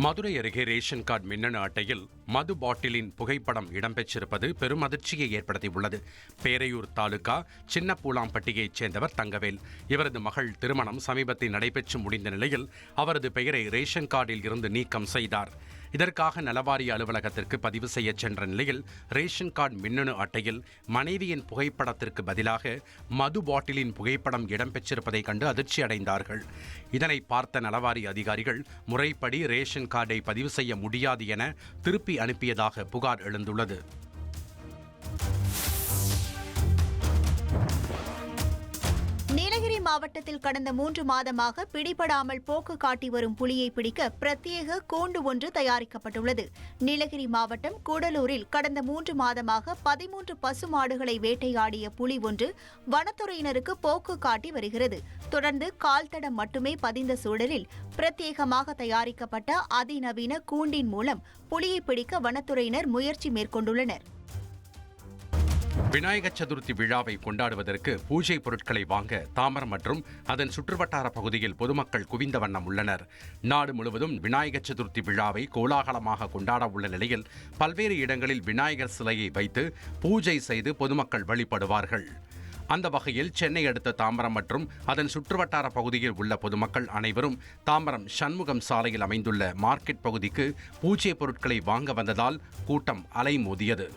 மதுரை அருகே ration card மின்னணு அட்டையில் மது பாட்டிலின் புகைப்படம் இடம்பெற்றிருப்பது பெரும் அதிர்ச்சியை ஏற்படுத்தியுள்ளது. பேரையூர் தாலுகா சின்னப்பூலாம்பட்டியைச் சேர்ந்தவர் தங்கவேல். இவரது மகள் திருமணம் சமீபத்தில் நடைபெற்று முடிந்த நிலையில் அவரது பெயரை ரேஷன் கார்டில் இருந்து நீக்கம் செய்தார். இதற்காக நலவாரிய அலுவலகத்திற்கு பதிவு செய்ய சென்ற நிலையில் ரேஷன் கார்டு மின்னணு அட்டையில் மனைவியின் புகைப்படத்திற்கு பதிலாக மது பாட்டிலின் புகைப்படம் இடம்பெற்றிருப்பதைக் கண்டு அதிர்ச்சி அடைந்தார்கள். இதனை பார்த்த நலவாரிய அதிகாரிகள் முறைப்படி ரேஷன் கார்டை பதிவு செய்ய முடியாது என திருப்பி அனுப்பியதாக புகார் எழுந்துள்ளது. நீலகிரி மாவட்டத்தில் கடந்த 3 மாதமாக பிடிபடாமல் போக்கு காட்டி வரும் புலியை பிடிக்க பிரத்யேக கூண்டு ஒன்று தயாரிக்கப்பட்டுள்ளது. நீலகிரி மாவட்டம் கூடலூரில் கடந்த 3 மாதமாக 13 பசுமாடுகளை வேட்டையாடிய புலி ஒன்று வனத்துறையினருக்கு போக்கு காட்டி வருகிறது. தொடர்ந்து கால்தடம் மட்டுமே பதிந்த சூழலில் பிரத்யேகமாக தயாரிக்கப்பட்ட அதிநவீன கூண்டின் மூலம் புலியை பிடிக்க வனத்துறையினர் முயற்சி மேற்கொண்டுள்ளனர். விநாயகர் சதுர்த்தி விழாவை கொண்டாடுவதற்கு பூஜை பொருட்களை வாங்க தாம்பரம் மற்றும் அதன் சுற்றுவட்டார பகுதியில் பொதுமக்கள் குவிந்த வண்ணம் உள்ளனர். நாடு முழுவதும் விநாயகர் சதுர்த்தி விழாவை கோலாகலமாக கொண்டாட உள்ள நிலையில் பல்வேறு இடங்களில் விநாயகர் சிலையை வைத்து பூஜை செய்து பொதுமக்கள் வழிபடுவார்கள். அந்த வகையில் சென்னை அடுத்த தாம்பரம் மற்றும் அதன் சுற்றுவட்டார பகுதியில் உள்ள பொதுமக்கள் அனைவரும் தாம்பரம் சண்முகம் சாலையில் அமைந்துள்ள மார்க்கெட் பகுதிக்கு பூஜை பொருட்களை வாங்க வந்ததால் கூட்டம் அலைமோதியது.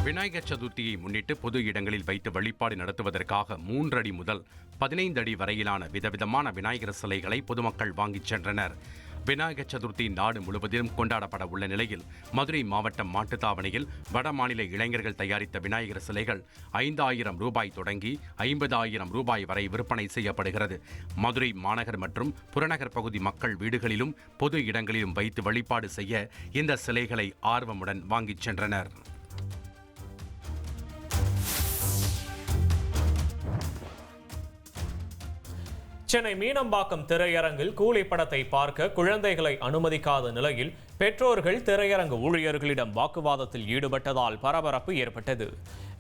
விநாயகர் சதுர்த்தியை முன்னிட்டு பொது இடங்களில் வைத்து வழிபாடு நடத்துவதற்காக 3 அடி முதல் 15 அடி வரையிலான விதவிதமான விநாயகர் சிலைகளை பொதுமக்கள் வாங்கிச் சென்றனர். விநாயகர் சதுர்த்தி நாடு முழுவதிலும் கொண்டாடப்பட உள்ள நிலையில் மதுரை மாவட்டம் மாட்டுத்தாவணியில் வடமாநில இளைஞர்கள் தயாரித்த விநாயகர் சிலைகள் 5,000 ரூபாய் தொடங்கி 50,000 ரூபாய் வரை விற்பனை செய்யப்படுகிறது. மதுரை மாநகர் மற்றும் புறநகர் பகுதி மக்கள் வீடுகளிலும் பொது இடங்களிலும் வைத்து வழிபாடு செய்ய இந்த சிலைகளை ஆர்வமுடன் வாங்கிச் சென்றனர். சென்னை மீனம்பாக்கம் திரையரங்கில் கூலி படத்தை பார்க்க குழந்தைகளை அனுமதிக்காத நிலையில் பெற்றோர்கள் திரையரங்கு ஊழியர்களிடம் வாக்குவாதத்தில் ஈடுபட்டதால் பரபரப்பு ஏற்பட்டது.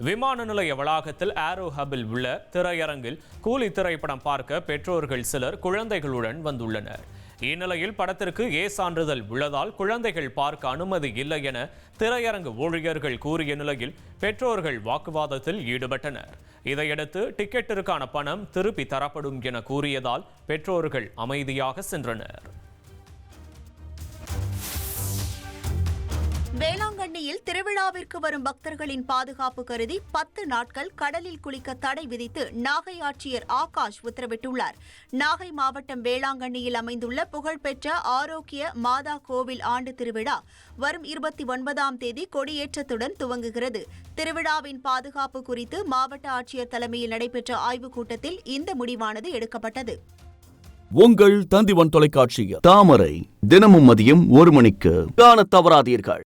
விமான நிலைய வளாகத்தில் ஏரோ ஹபில் உள்ள திரையரங்கில் கூலி திரைப்படம் பார்க்க பெற்றோர்கள் சிலர் குழந்தைகளுடன் வந்துள்ளனர். இந்நிலையில் படத்திற்கு ஏ சான்றிதழ் உள்ளதால் குழந்தைகள் பார்க்க அனுமதி இல்லை என திரையரங்கு ஊழியர்கள் கூறிய நிலையில் பெற்றோர்கள் வாக்குவாதத்தில் ஈடுபட்டனர். இதையடுத்து டிக்கெட்டிற்கான பணம் திருப்பி தரப்படும் என கூறியதால் பெற்றோர்கள் அமைதியாக சென்றனர். வேளாங்கண்ணியில் திருவிழாவிற்கு வரும் பக்தர்களின் பாதுகாப்பு கருதி 10 நாட்கள் கடலில் குளிக்க தடை விதித்து நாகை ஆட்சியர் ஆகாஷ் உத்தரவிட்டுள்ளார். நாகை மாவட்டம் வேளாங்கண்ணியில் அமைந்துள்ள புகழ்பெற்ற ஆரோக்கிய மாதா கோவில் ஆண்டு திருவிழா வரும் 29ஆம் தேதி கொடியேற்றத்துடன் துவங்குகிறது. திருவிழாவின் பாதுகாப்பு குறித்து மாவட்ட ஆட்சியர் தலைமையில் நடைபெற்ற ஆய்வுக் கூட்டத்தில் இந்த முடிவானது எடுக்கப்பட்டது. உங்கள் தந்திவன் தொலைக்காட்சியில் தாமரை தினமும் மதியம் 1 மணிக்கு காணத் தவறாதீர்கள்.